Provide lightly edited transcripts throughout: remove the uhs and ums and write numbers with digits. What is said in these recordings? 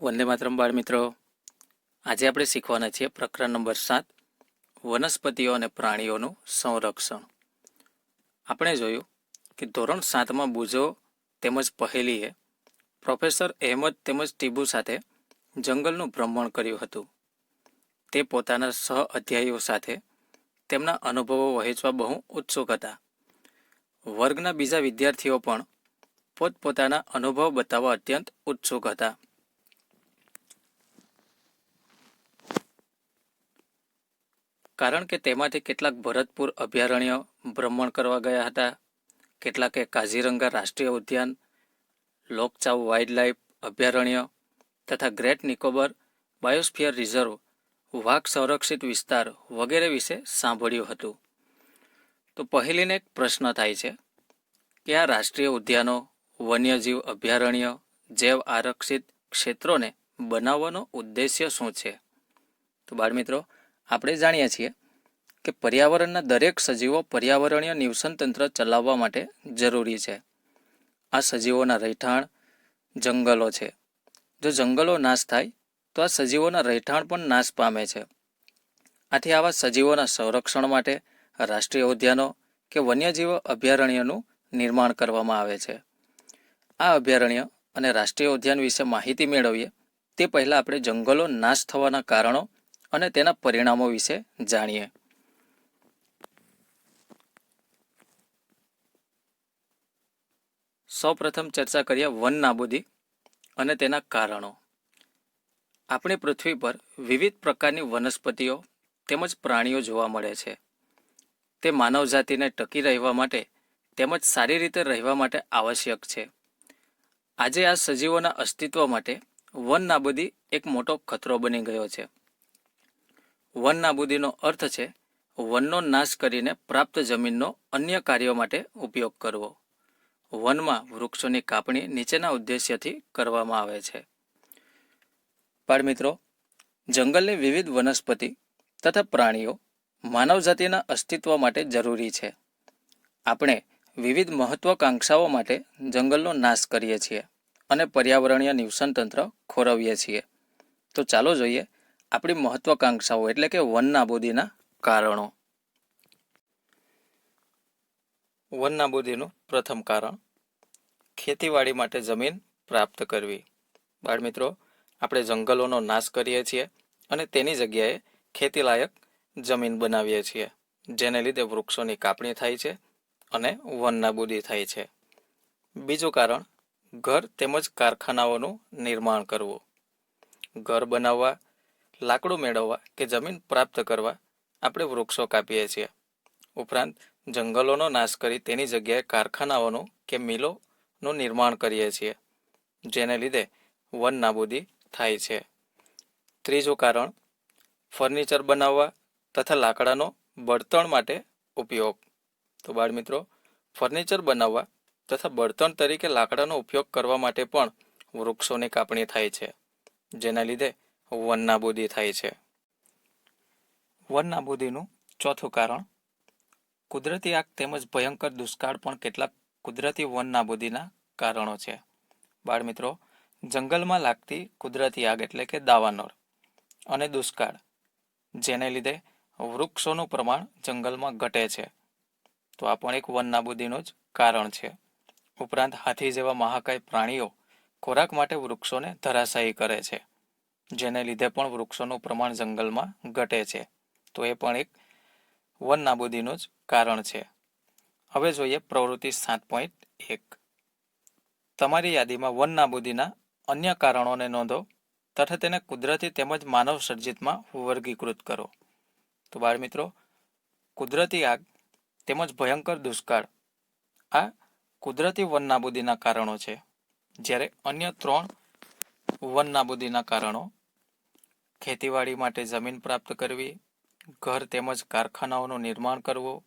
વંદે માતરમ બાળ મિત્રો, આજે આપણે શીખવાના છીએ પ્રકરણ નંબર 7 વનસ્પતિઓ અને પ્રાણીઓનું સંરક્ષણ. આપણે જોયું કે ધોરણ 7માં બુજો તેમજ પહેલીએ પ્રોફેસર અહેમદ તેમજ ટીબુ સાથે જંગલનું ભ્રમણ કર્યું હતું. તે પોતાના સહ અધ્યાયીઓ સાથે તેમના અનુભવો વહેંચવા બહુ ઉત્સુક હતા. વર્ગના બીજા વિદ્યાર્થીઓ પણ પોતપોતાના અનુભવ બતાવવા અત્યંત ઉત્સુક હતા. કારણ કે તેમાંથી કેટલાક ભરતપુર અભયારણ્ય ભ્રમણ કરવા ગયા હતા, કેટલાકે કાઝીરંગા રાષ્ટ્રીય ઉદ્યાન, લોકચાવ વાઇલ્ડલાઇફ અભયારણ્ય તથા ગ્રેટ નિકોબાર બાયોસ્ફિયર રિઝર્વ વાઘ સંરક્ષિત વિસ્તાર વગેરે વિશે સાંભળ્યું હતું. તો પહેલીને એક પ્રશ્ન થાય છે કે આ રાષ્ટ્રીય ઉદ્યાનો, વન્યજીવ અભયારણ્ય, જૈવ આરક્ષિત ક્ષેત્રોને બનાવવાનો ઉદ્દેશ્ય શું છે? તો બાળમિત્રો, આપણે જાણીએ છીએ કે પર્યાવરણના દરેક સજીવો પર્યાવરણીય નિવસન તંત્ર ચલાવવા માટે જરૂરી છે. આ સજીવોના રહેઠાણ જંગલો છે. જો જંગલો નાશ થાય તો આ સજીવોના રહેઠાણ પણ નાશ પામે છે. આથી આવા સજીવોના સંરક્ષણ માટે રાષ્ટ્રીય ઉદ્યાનો કે વન્યજીવ અભયારણ્યનું નિર્માણ કરવામાં આવે છે. આ અભયારણ્ય અને રાષ્ટ્રીય ઉદ્યાન વિશે માહિતી મેળવીએ તે પહેલાં આપણે જંગલો નાશ થવાના કારણો અને તેના પરિણામો વિશે જાણીએ. સૌપ્રથમ ચર્ચા કરીએ વન નાબૂદી અને તેના કારણો. આપણી પૃથ્વી પર વિવિધ પ્રકારની વનસ્પતિઓ તેમજ પ્રાણીઓ જોવા મળે છે. તે માનવજાતિને ટકી રહેવા માટે તેમજ સારી રીતે રહેવા માટે આવશ્યક છે. આજે આ સજીવોના અસ્તિત્વ માટે વન નાબૂદી એક મોટો ખતરો બની ગયો છે. વન નાબૂદીનો અર્થ છે વનનો નાશ કરીને પ્રાપ્ત જમીનનો અન્ય કાર્યો માટે ઉપયોગ કરવો. વનમાં વૃક્ષોની કાપણી નીચેના ઉદ્દેશ્યથી કરવામાં આવે છે. બાળમિત્રો, જંગલની વિવિધ વનસ્પતિ તથા પ્રાણીઓ માનવજાતિના અસ્તિત્વ માટે જરૂરી છે. આપણે વિવિધ મહત્વાકાંક્ષાઓ માટે જંગલનો નાશ કરીએ છીએ અને પર્યાવરણીય નિવસન તંત્ર ખોરવીએ છીએ. તો ચાલો જોઈએ આપણી મહત્વાકાંક્ષાઓ એટલે કે વન નાબૂદીના કારણો. વન નાબૂદીનું પ્રથમ કારણ ખેતીવાડી માટે જમીન પ્રાપ્ત કરવી. બાળમિત્રો, આપણે જંગલોનો નાશ કરીએ છીએ અને તેની જગ્યાએ ખેતીલાયક જમીન બનાવીએ છીએ, જેને લીધે વૃક્ષોની કાપણી થાય છે અને વન નાબૂદી થાય છે. બીજું કારણ ઘર તેમજ કારખાનાઓનું નિર્માણ કરવું. ઘર બનાવવા, લાકડું મેળવવા કે જમીન પ્રાપ્ત કરવા આપણે વૃક્ષો કાપીએ છીએ. ઉપરાંત જંગલોનો નાશ કરી તેની જગ્યાએ કારખાનાઓનું કે મિલોનું નિર્માણ કરીએ છીએ, જેને લીધે વન નાબૂદી થાય છે. ત્રીજું કારણ ફર્નિચર બનાવવા તથા લાકડાનો બળતણ માટે ઉપયોગ. તો બાળમિત્રો, ફર્નિચર બનાવવા તથા બળતણ તરીકે લાકડાનો ઉપયોગ કરવા માટે પણ વૃક્ષોની કાપણી થાય છે, જેના લીધે વન નાબૂદી થાય છે. વન નાબૂદીનું ચોથું કારણ કુદરતી આગ તેમજ ભયંકર દુષ્કાળ પણ કેટલાક કુદરતી વન નાબૂદીના કારણો છે. બાળમિત્રો, જંગલમાં લાગતી કુદરતી આગ એટલે કે દાવાનળ અને દુષ્કાળ, જેને લીધે વૃક્ષોનું પ્રમાણ જંગલમાં ઘટે છે. તો આ પણ એક વન નાબૂદીનું જ કારણ છે. ઉપરાંત હાથી જેવા મહાકાય પ્રાણીઓ ખોરાક માટે વૃક્ષોને ધરાશાયી કરે છે, જેને લીધે પણ વૃક્ષોનું પ્રમાણ જંગલમાં ઘટે છે. તો એ પણ એક વન નાબૂદીનું જ કારણ છે. હવે જોઈએ પ્રવૃત્તિ 7.1. તમારી યાદીમાં વન નાબૂદીના અન્ય કારણોને નોંધો તથા તેને કુદરતી તેમજ માનવ સર્જિતમાં વર્ગીકૃત કરો. તો બાળમિત્રો, કુદરતી આગ તેમજ ભયંકર દુષ્કાળ આ કુદરતી વન નાબૂદીના કારણો છે, જ્યારે અન્ય 3 વન નાબૂદીના કારણો ખેતીવાડી માટે જમીન પ્રાપ્ત કરવી, ઘર તેમજ કારખાનાઓનું નિર્માણ કરવું,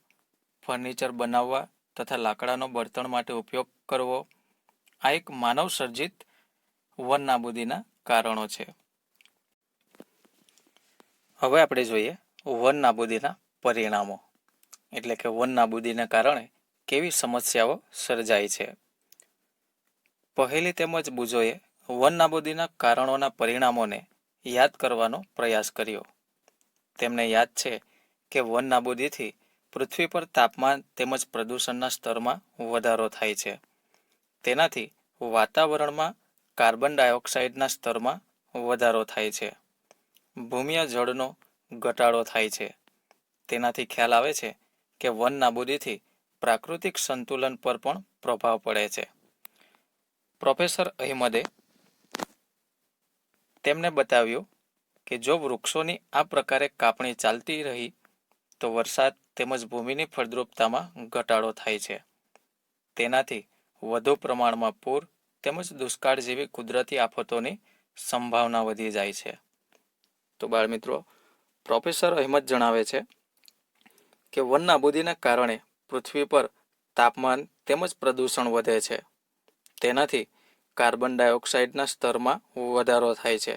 ફર્નિચર બનાવવા તથા લાકડાનો બળતણ માટે ઉપયોગ કરવો, આ એક માનવ સર્જિત વન નાબૂદીના કારણો છે. હવે આપણે જોઈએ વન નાબૂદીના પરિણામો, એટલે કે વન નાબૂદીને કારણે કેવી સમસ્યાઓ સર્જાય છે. પહેલી તેમજ બુજોએ વન નાબૂદીના કારણોના પરિણામોને યાદ કરવાનો પ્રયાસ કર્યો. તેમને યાદ છે કે વન નાબૂદીથી પૃથ્વી પર તાપમાન તેમજ પ્રદૂષણના સ્તરમાં વધારો થાય છે. તેનાથી વાતાવરણમાં કાર્બન ડાયોક્સાઇડના સ્તરમાં વધારો થાય છે. ભૂમિય જળનો ઘટાડો થાય છે. તેનાથી ખ્યાલ આવે છે કે વન નાબૂદીથી પ્રાકૃતિક સંતુલન પર પણ પ્રભાવ પડે છે. પ્રોફેસર અહેમદે તેમને બતાવ્યું કે જો વૃક્ષોની આ પ્રકારે કાપણી ચાલતી રહી તો વરસાદ તેમજ ભૂમિની ફળદ્રુપતામાં ઘટાડો થાય છે. તેનાથી વધુ પ્રમાણમાં પૂર તેમજ દુષ્કાળ જેવી કુદરતી આફતોની સંભાવના વધી જાય છે. તો બાળમિત્રો, પ્રોફેસર અહેમદ જણાવે છે કે વન નાબૂદીના કારણે પૃથ્વી પર તાપમાન તેમજ પ્રદૂષણ વધે છે. તેનાથી કાર્બન ડાયોક્સાઇડના સ્તરમાં વધારો થાય છે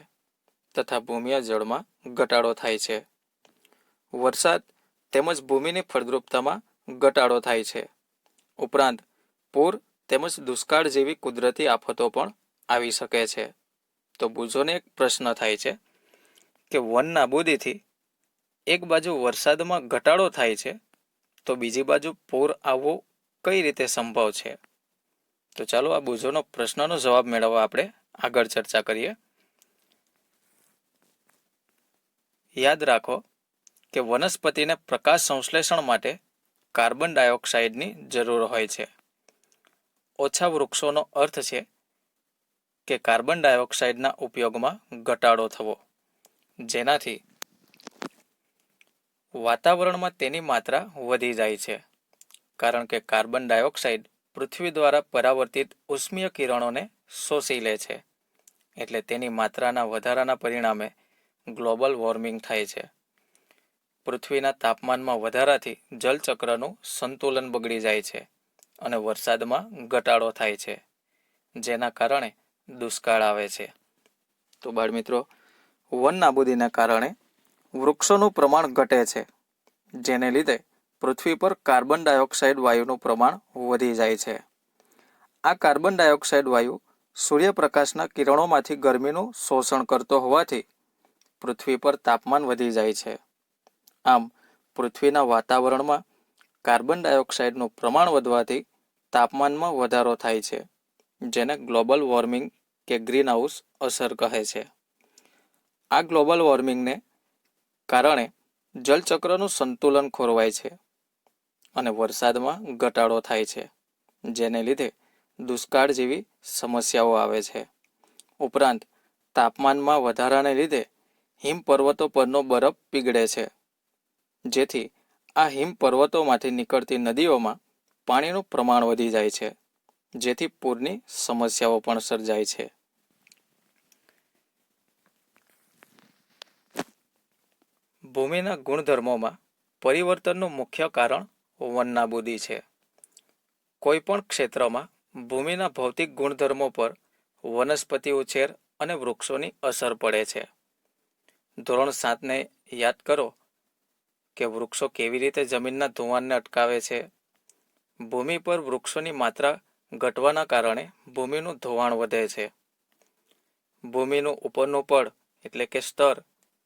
તથા ભૂમિય જળમાં ઘટાડો થાય છે. વરસાદ તેમજ ભૂમિની ફળદ્રુપતામાં ઘટાડો થાય છે. ઉપરાંત પૂર તેમજ દુષ્કાળ જેવી કુદરતી આફતો પણ આવી શકે છે. તો બુઝોને એક પ્રશ્ન થાય છે કે વન નાબૂદીથી એક બાજુ વરસાદમાં ઘટાડો થાય છે તો બીજી બાજુ પૂર આવવો કઈ રીતે સંભવ છે? તો ચાલો આ બુઝોનો પ્રશ્નનો જવાબ મેળવવા આપણે આગળ ચર્ચા કરીએ. યાદ રાખો કે વનસ્પતિને પ્રકાશ સંશ્લેષણ માટે કાર્બન ડાયોક્સાઇડની જરૂર હોય છે. ઓછા વૃક્ષોનો અર્થ છે કે કાર્બન ડાયોક્સાઇડના ઉપયોગમાં ઘટાડો થવો, જેનાથી વાતાવરણમાં તેની માત્રા વધી જાય છે. કારણ કે કાર્બન ડાયોક્સાઇડ પૃથ્વી દ્વારા પરાવર્તિત ઉષ્મીય કિરણોને શોષી લે છે. એટલે તેની માત્રાના વધારાના પરિણામે ગ્લોબલ વોર્મિંગ થાય છે. પૃથ્વીના તાપમાનમાં વધારાથી જલચક્રનું સંતુલન બગડી જાય છે અને વરસાદમાં ઘટાડો થાય છે, જેના કારણે દુષ્કાળ આવે છે. તો બાળમિત્રો, વન નાબૂદીના કારણે વૃક્ષોનું પ્રમાણ ઘટે છે, જેને લીધે પૃથ્વી પર કાર્બન ડાયોક્સાઇડ વાયુનું પ્રમાણ વધી જાય છે. આ કાર્બન ડાયોક્સાઇડ વાયુ સૂર્યપ્રકાશના કિરણોમાંથી ગરમીનું શોષણ કરતો હોવાથી પૃથ્વી પર તાપમાન વધી જાય છે. આમ પૃથ્વીના વાતાવરણમાં કાર્બન ડાયોક્સાઇડનું પ્રમાણ વધવાથી તાપમાનમાં વધારો થાય છે, જેને ગ્લોબલ વોર્મિંગ કે ગ્રીનહાઉસ અસર કહે છે. આ ગ્લોબલ વોર્મિંગને કારણે જલચક્રનું સંતુલન ખોરવાય છે અને વરસાદમાં ઘટાડો થાય છે, જેને લીધે દુષ્કાળ જેવી સમસ્યાઓ આવે છે. ઉપરાંત તાપમાનમાં વધારાને લીધે હિમ પર્વતો પરનો બરફ પીગળે છે, જેથી આ હિમ પર્વતોમાંથી નીકળતી નદીઓમાં પાણીનું પ્રમાણ વધી જાય છે, જેથી પૂરની સમસ્યાઓ પણ સર્જાય છે. ભૂમિના ગુણધર્મોમાં પરિવર્તનનું મુખ્ય કારણ વન નાબૂદી છે. કોઈ પણ ક્ષેત્રમાં ભૂમિના ભૌતિક ગુણધર્મો પર વનસ્પતિ ઉછેર અને વૃક્ષોની અસર પડે છે. ધોરણ 7ને યાદ કરો કે વૃક્ષો કેવી રીતે જમીનના ધોવાણને અટકાવે છે. ભૂમિ પર વૃક્ષોની માત્રા ઘટવાના કારણે ભૂમિનું ધોવાણ વધે છે. ભૂમિનું ઉપરનું પડ એટલે કે સ્તર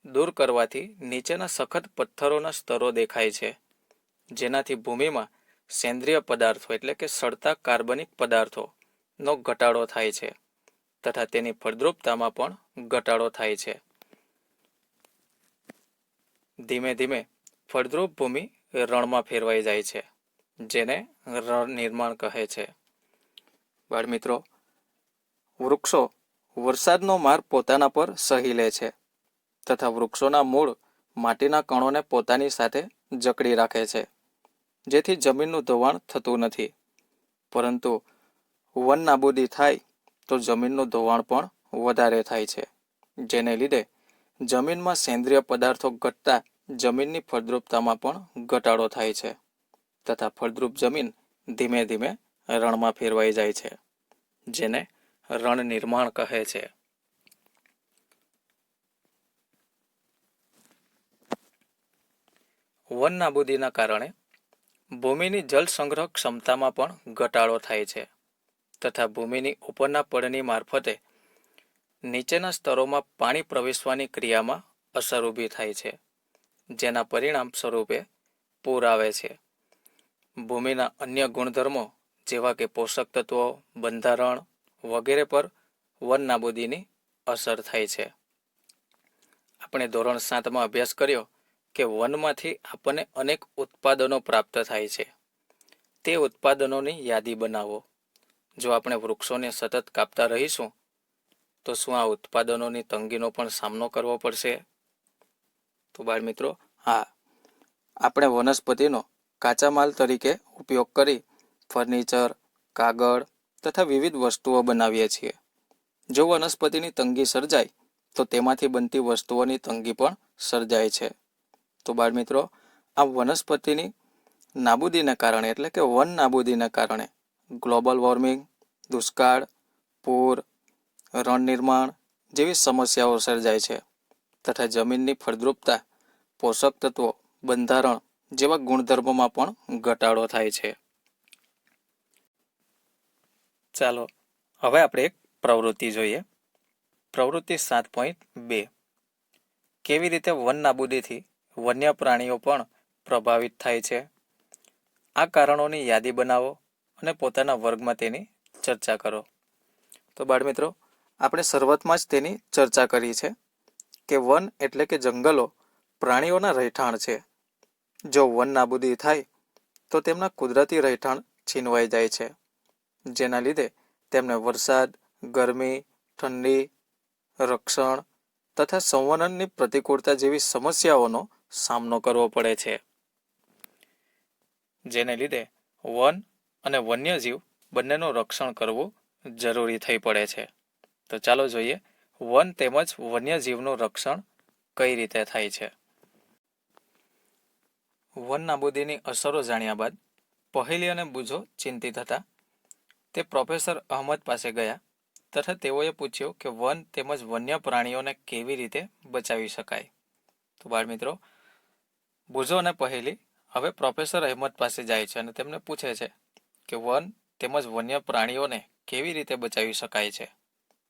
દૂર કરવાથી નીચેના સખત પથ્થરોના સ્તરો દેખાય છે, જેનાથી ભૂમિમાં સેન્દ્રિય પદાર્થો એટલે કે સડતા કાર્બનિક પદાર્થોનો ઘટાડો થાય છે તથા તેની ફળદ્રુપતામાં પણ ઘટાડો થાય છે. ધીમે ધીમે ફળદ્રુપ ભૂમિ રણમાં ફેરવાઈ જાય છે, જેને રણ નિર્માણ કહે છે. બાળમિત્રો, વૃક્ષો વરસાદનો માર પોતાના પર સહી લે છે તથા વૃક્ષોના મૂળ માટીના કણોને પોતાની સાથે જકડી રાખે છે, જેથી જમીનનું ધોવાણ થતું નથી. પરંતુ વન નાબૂદી થાય તો જમીનનું ધોવાણ પણ વધારે થાય છે, જેને લીધે જમીનમાં સેન્દ્રિય પદાર્થો ઘટતા જમીનની ફળદ્રુપતામાં પણ ઘટાડો થાય છે તથા ફળદ્રુપ જમીન ધીમે ધીમે રણમાં ફેરવાઈ જાય છે, જેને રણ નિર્માણ કહે છે. વન નાબૂદીના કારણે ભૂમિની જળ સંગ્રહ ક્ષમતામાં પણ ઘટાડો થાય છે તથા ભૂમિની ઉપરના પડની મારફતે નીચેના સ્તરોમાં પાણી પ્રવેશવાની ક્રિયામાં અસર ઊભી થાય છે, જેના પરિણામ સ્વરૂપે પૂર આવે છે. ભૂમિના અન્ય ગુણધર્મો જેવા કે પોષક તત્વો, બંધારણ વગેરે પર વન નાબૂદીની અસર થાય છે. આપણે ધોરણ 7માં અભ્યાસ કર્યો કે વનમાંથી આપણને અનેક ઉત્પાદનો પ્રાપ્ત થાય છે. તે ઉત્પાદનોની યાદી બનાવો. જો આપણે વૃક્ષોને સતત કાપતા રહીશું તો શું આ ઉત્પાદનોની તંગીનો પણ સામનો કરવો પડશે? તો બાળ મિત્રો, હા, આપણે વનસ્પતિનો કાચા માલ તરીકે ઉપયોગ કરી ફર્નિચર, કાગળ તથા વિવિધ વસ્તુઓ બનાવીએ છીએ. જો વનસ્પતિની તંગી સર્જાય તો તેમાંથી બનતી વસ્તુઓની તંગી પણ સર્જાય છે. તો બાળ મિત્રો, આ વનસ્પતિની નાબૂદીને કારણે એટલે કે વન નાબૂદીને કારણે ગ્લોબલ વોર્મિંગ, દુષ્કાળ, પૂર, રણ નિર્માણ જેવી સમસ્યાઓ સર્જાય છે તથા જમીનની ફળદ્રુપતા, પોષક તત્વો, બંધારણ જેવા ગુણધર્મોમાં પણ ઘટાડો થાય છે. ચાલો હવે આપણે એક પ્રવૃત્તિ જોઈએ. પ્રવૃત્તિ 7.2. કેવી રીતે વન નાબૂદીથી વન્ય પ્રાણીઓ પણ પ્રભાવિત થાય છે? આ કારણોની યાદી બનાવો અને પોતાના વર્ગમાં તેની ચર્ચા કરો. તો બાળ મિત્રો, આપણે શરૂઆતમાં જ તેની ચર્ચા કરી છે કે વન એટલે કે જંગલો પ્રાણીઓના રહેઠાણ છે. જો વન નાબૂદી થાય તો તેમના કુદરતી રહેઠાણ છીનવાઈ જાય છે, જેના લીધે તેમને વરસાદ, ગરમી, ઠંડી, રક્ષણ તથા સંવહનની પ્રતિકૂળતા જેવી સમસ્યાઓનો સામનો કરવો પડે છે. જેને લીધે વન અને વન્યજીવ બંનેનું રક્ષણ કરવું જરૂરી થઈ પડે છે. તો ચાલો જોઈએ વન તેમજ વન્યજીવનું રક્ષણ કઈ રીતે થાય છે. વન નાબૂદીની અસરો જાણ્યા બાદ પહેલી અને બુજો ચિંતિત હતા. તે પ્રોફેસર અહમદ પાસે ગયા તથા તેઓએ પૂછ્યું કે વન તેમજ વન્ય પ્રાણીઓને કેવી રીતે બચાવી શકાય. તો બાળ મિત્રો, બુજો અને પહેલી હવે પ્રોફેસર અહેમદ પાસે જાય છે અને તેમને પૂછે છે કે વન તેમજ વન્ય પ્રાણીઓને કેવી રીતે બચાવી શકાય છે.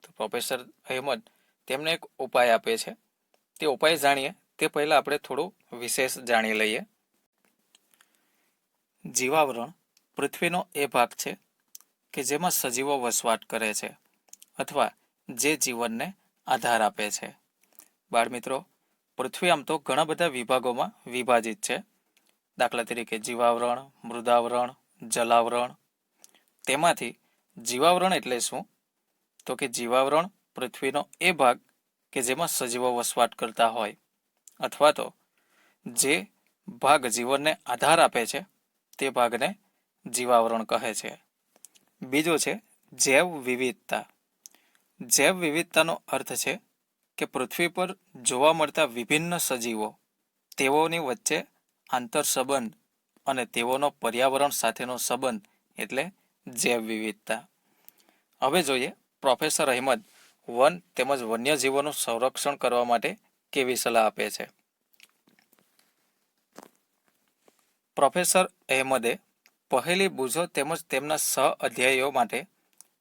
તો પ્રોફેસર અહેમદ તેમને એક ઉપાય આપે છે. તે ઉપાય જાણીએ તે પહેલાં આપણે થોડું વિશેષ જાણી લઈએ. જીવાવરણ પૃથ્વીનો એ ભાગ છે કે જેમાં સજીવો વસવાટ કરે છે અથવા જે જીવનને આધાર આપે છે. બાળ મિત્રો, પૃથ્વી આમ તો ઘણા બધા વિભાગોમાં વિભાજિત છે. દાખલા તરીકે જીવાવરણ, મૃદાવરણ, જલાવરણ. તેમાંથી જીવાવરણ એટલે શું? તો કે જીવાવરણ પૃથ્વીનો એ ભાગ કે જેમાં સજીવો વસવાટ કરતા હોય અથવા તો જે ભાગ જીવનને આધાર આપે છે તે ભાગને જીવાવરણ કહે છે. બીજો છે જૈવ વિવિધતા. જૈવ વિવિધતાનો અર્થ છે કે પૃથ્વી પર જોવા મળતા વિભિન્ન સજીવો, તેઓની વચ્ચે આંતર સંબંધ અને તેઓનો પર્યાવરણ સાથેનો સંબંધ એટલે જૈવ વિવિધતા. હવે જોઈએ પ્રોફેસર અહેમદ વન તેમજ વન્યજીવોનું સંરક્ષણ કરવા માટે કેવી સલાહ આપે છે. પ્રોફેસર અહેમદે પહેલી બુજો તેમજ તેમના સહ અધ્યાયીઓ માટે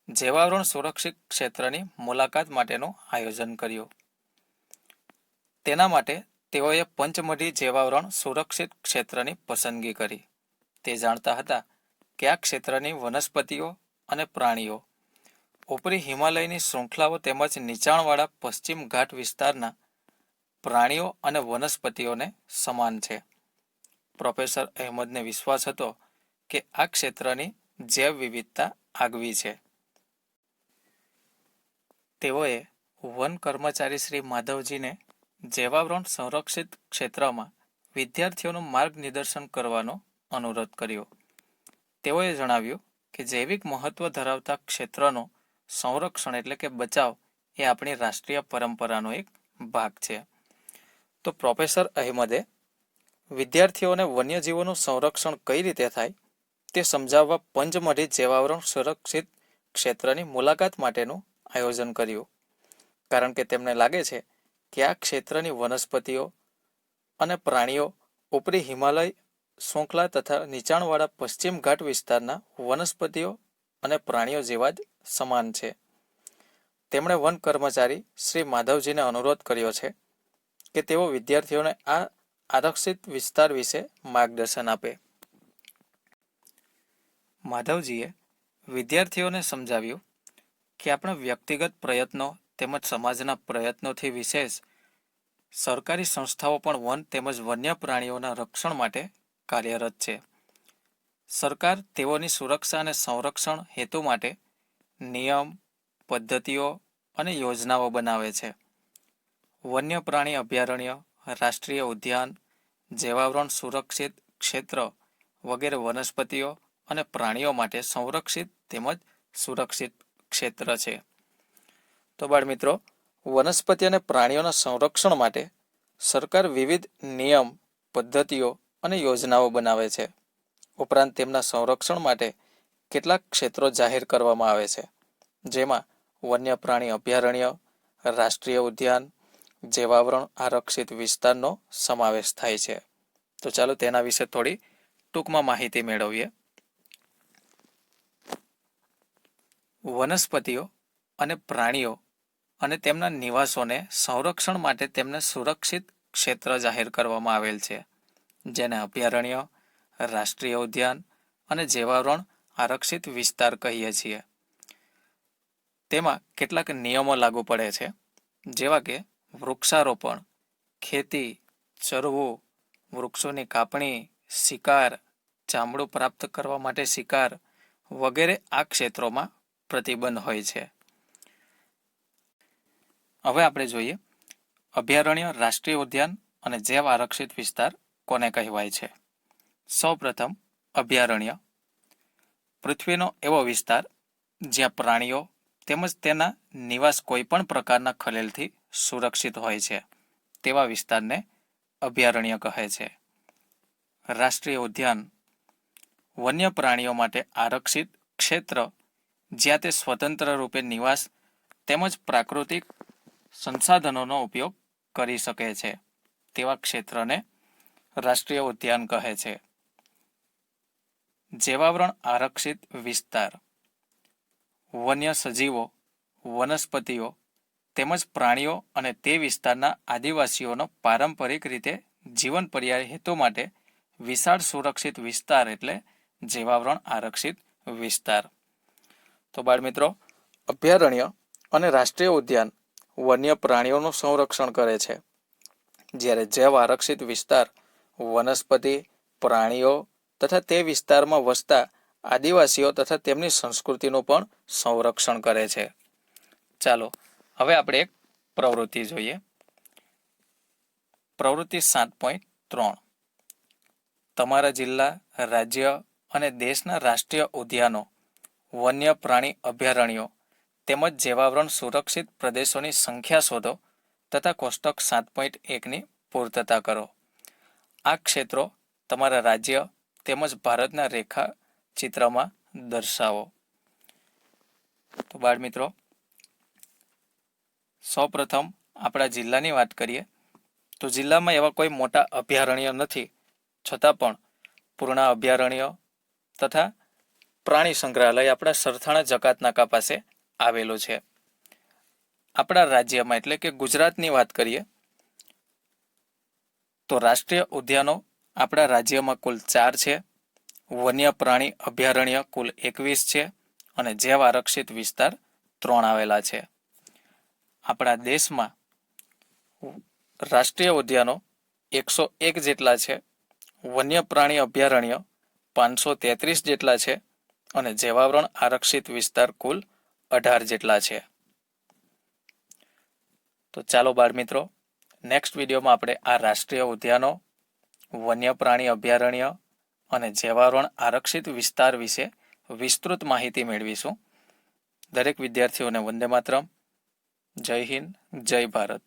જૈવાવરણ સુરક્ષિત ક્ષેત્રની મુલાકાત માટેનું આયોજન કર્યું. તેના માટે તેઓએ પંચમઢી જૈવાવરણ સુરક્ષિત ક્ષેત્રની પસંદગી કરી. તે જાણતા હતા કે આ ક્ષેત્રની વનસ્પતિઓ અને પ્રાણીઓ ઉપરી હિમાલયની શૃંખલાઓ તેમજ નીચાણવાળા પશ્ચિમ ઘાટ વિસ્તારના પ્રાણીઓ અને વનસ્પતિઓને સમાન છે. પ્રોફેસર અહેમદને વિશ્વાસ હતો કે આ ક્ષેત્રની જૈવ વિવિધતા આગવી છે. તેઓએ વન કર્મચારી શ્રી માધવજીને જૈવાવરણ સંરક્ષિત ક્ષેત્રમાં વિદ્યાર્થીઓનું માર્ગનિર્દેશન કરવાનો અનુરોધ કર્યો. તેઓએ જણાવ્યું કે જૈવિક મહત્વ ધરાવતા ક્ષેત્રનો સંરક્ષણ એટલે કે બચાવ એ આપણી રાષ્ટ્રીય પરંપરાનો એક ભાગ છે. તો પ્રોફેસર અહેમદે વિદ્યાર્થીઓને વન્યજીવોનું સંરક્ષણ કઈ રીતે થાય તે સમજાવવા પંચમઢી જૈવાવરણ સુરક્ષિત ક્ષેત્રની મુલાકાત માટેનું આયોજન કર્યું. કારણ કે તેમને લાગે છે કે આ ક્ષેત્રની વનસ્પતિઓ અને પ્રાણીઓ ઉપરી હિમાલય શૃંખલા તથા નીચાણવાળા પશ્ચિમ ઘાટ વિસ્તારના વનસ્પતિઓ અને પ્રાણીઓ જેવા જ સમાન છે. તેમણે વન કર્મચારી શ્રી માધવજીને અનુરોધ કર્યો છે કે તેઓ વિદ્યાર્થીઓને આ આરક્ષિત વિસ્તાર વિશે માર્ગદર્શન આપે. માધવજીએ વિદ્યાર્થીઓને સમજાવ્યું કે આપણા વ્યક્તિગત પ્રયત્નો તેમજ સમાજના પ્રયત્નોથી વિશેષ સરકારી સંસ્થાઓ પણ વન તેમજ વન્ય પ્રાણીઓના રક્ષણ માટે કાર્યરત છે. સરકાર તેઓની સુરક્ષા અને સંરક્ષણ હેતુ માટે નિયમ, પદ્ધતિઓ અને યોજનાઓ બનાવે છે. વન્ય પ્રાણી અભયારણ્ય, રાષ્ટ્રીય ઉદ્યાન, જૈવાવરણ સુરક્ષિત ક્ષેત્ર વગેરે વનસ્પતિઓ અને પ્રાણીઓ માટે સંરક્ષિત તેમજ સુરક્ષિત ક્ષેત્ર છે. તો બાળ મિત્રો, વનસ્પતિ અને પ્રાણીઓના સંરક્ષણ માટે સરકાર વિવિધ નિયમ, પદ્ધતિઓ અને યોજનાઓ બનાવે છે. ઉપરાંત તેમના સંરક્ષણ માટે કેટલાક ક્ષેત્રો જાહેર કરવામાં આવે છે, જેમાં વન્ય પ્રાણી અભયારણ્ય, રાષ્ટ્રીય ઉદ્યાન, જૈવાવરણ આરક્ષિત વિસ્તારનો સમાવેશ થાય છે. તો ચાલો તેના વિશે થોડી ટૂંકમાં માહિતી મેળવીએ. વનસ્પતિઓ અને પ્રાણીઓ અને તેમના નિવાસોને સંરક્ષણ માટે તેમને સુરક્ષિત ક્ષેત્ર જાહેર કરવામાં આવેલ છે, જેને અભયારણ્ય, રાષ્ટ્રીય ઉદ્યાન અને જૈવાવરણ આરક્ષિત વિસ્તાર કહીએ છીએ. તેમાં કેટલાક નિયમો લાગુ પડે છે, જેવા કે વૃક્ષારોપણ, ખેતી, ચરવું, વૃક્ષોની કાપણી, શિકાર, ચામડું પ્રાપ્ત કરવા માટે શિકાર વગેરે આ ક્ષેત્રોમાં પ્રતિબંધ હોય છે. હવે આપણે જોઈએ અભયારણ્ય, રાષ્ટ્રીય ઉદ્યાન અને જૈવ આરક્ષિત વિસ્તાર કોને કહેવાય છે. સૌપ્રથમ અભયારણ્ય. પૃથ્વીનો એવો વિસ્તાર જ્યાં પ્રાણીઓ તેમજ તેના નિવાસ કોઈ પણ પ્રકારના ખલેલથી સુરક્ષિત હોય છે, તેવા વિસ્તારને અભયારણ્ય કહે છે. રાષ્ટ્રીય ઉદ્યાન. વન્ય પ્રાણીઓ માટે આરક્ષિત ક્ષેત્ર જ્યાં તે સ્વતંત્ર રૂપે નિવાસ તેમજ પ્રાકૃતિક સંસાધનોનો ઉપયોગ કરી શકે છે, તેવા ક્ષેત્રને રાષ્ટ્રીય ઉદ્યાન કહે છે. જૈવાવરણ આરક્ષિત વિસ્તાર. વન્ય સજીવો, વનસ્પતિઓ તેમજ પ્રાણીઓ અને તે વિસ્તારના આદિવાસીઓનો પારંપરિક રીતે જીવન પર્યાય હેતુ માટે વિશાળ સુરક્ષિત વિસ્તાર એટલે જૈવાવરણ આરક્ષિત વિસ્તાર. તો બાળમિત્રો, અભયારણ્ય અને રાષ્ટ્રીય ઉદ્યાન વન્ય પ્રાણીઓનું સંરક્ષણ કરે છે, જ્યારે જૈવ આરક્ષિત વિસ્તાર વનસ્પતિ, પ્રાણીઓ તથા તે વિસ્તારમાં વસતા આદિવાસીઓ તથા તેમની સંસ્કૃતિનું પણ સંરક્ષણ કરે છે. ચાલો હવે આપણે એક પ્રવૃત્તિ જોઈએ. પ્રવૃત્તિ 7.3. તમારા જિલ્લા, રાજ્ય અને દેશના રાષ્ટ્રીય ઉદ્યાનો, વન્ય પ્રાણી અભયારણ્યો તેમજ જૈવાવરણ સુરક્ષિત પ્રદેશોની સંખ્યા શોધો તથા કોષ્ટક 7.1ની પૂર્તતા કરો. આ ક્ષેત્રો તમારા રાજ્ય તેમજ ભારતના રેખા ચિત્રમાં દર્શાવો. તો બાળ મિત્રો, સૌપ્રથમ આપણા જિલ્લાની વાત કરીએ તો જિલ્લામાં એવા કોઈ મોટા અભયારણ્ય નથી, છતાં પણ પૂર્ણા અભયારણ્ય તથા પ્રાણી સંગ્રહાલય આપણા સરથાણા જકાતનાકા પાસે આવેલું છે. આપણા રાજ્યમાં એટલે કે ગુજરાતની વાત કરીએ તો રાષ્ટ્રીય ઉદ્યાનો આપણા રાજ્યમાં કુલ 4 છે, વન્ય પ્રાણી અભયારણ્ય કુલ 21 છે અને જૈવ આરક્ષિત વિસ્તાર 3 આવેલા છે. આપણા દેશમાં રાષ્ટ્રીય ઉદ્યાનો 101 જેટલા છે, વન્ય પ્રાણી અભયારણ્ય 533 જેટલા છે અને જૈવાવરણ આરક્ષિત વિસ્તાર કુલ 18 જેટલા છે. તો ચાલો બાળ મિત્રો, નેક્સ્ટ વિડીયોમાં આપણે આ રાષ્ટ્રીય ઉદ્યાનો, વન્ય પ્રાણી અભયારણ્ય અને જૈવાવરણ આરક્ષિત વિસ્તાર વિશે વિસ્તૃત માહિતી મેળવીશું. દરેક વિદ્યાર્થીઓને વંદે માતરમ. જય હિન્દ, જય ભારત.